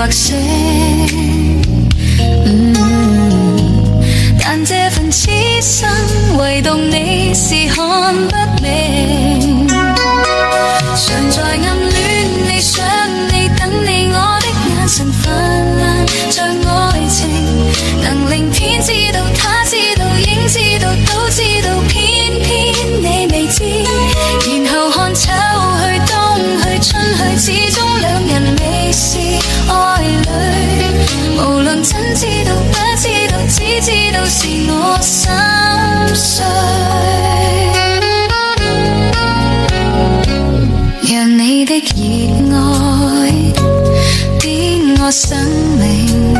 或醒。但這份痴心，唯獨你是看不明。常在暗戀你，想你，等你，我的眼神泛濫像愛情，能令天知道，他知道，應知道，都知道，偏偏你未知。然後看秋去冬去春去，始終兩人未是愛侶。無論真知道不知道，只知道是我心碎。讓你的熱愛變我生命，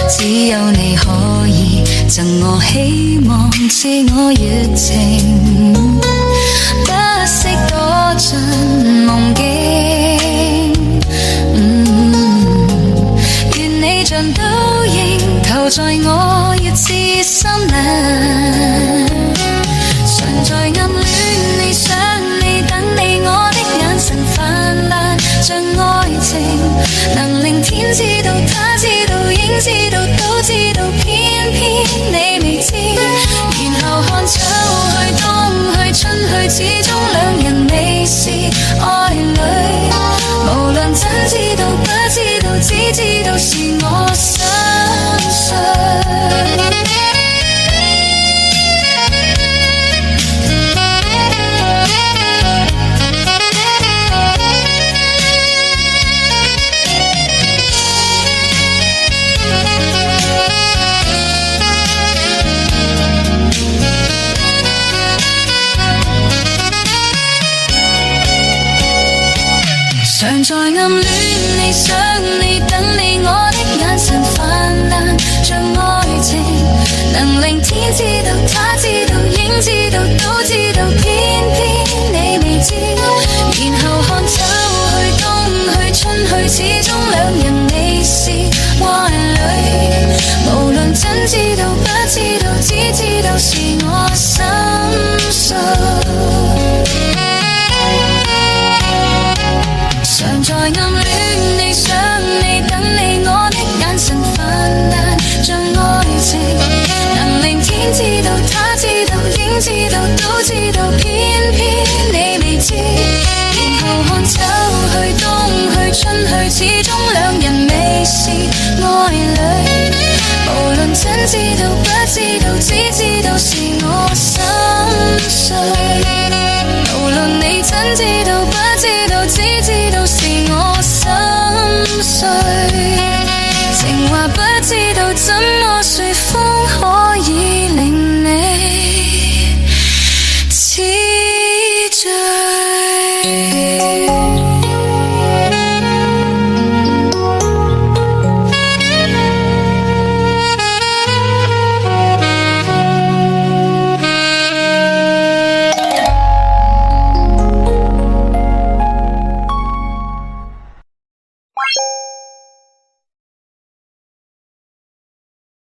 只有你可以贈我希望，賜我熱情，不惜躲進夢境。願你像倒影投在我熱熾心靈，常在暗戀你，想你，等你，我的眼神泛濫像愛情，能令天知道，他知道，應知道，都知道，偏偏你未知。然後看秋去冬去春去，始終兩人未是愛侶。無論真知道不知道，只知道是我心碎。常在暗戀你，想你，等你，我的眼神泛濫像愛情，能令天知道，他知道，應知道，都知道，偏偏你未知。然後看秋去冬去春去，始終兩人未是愛侶。無論真知道不知道，只知道是我心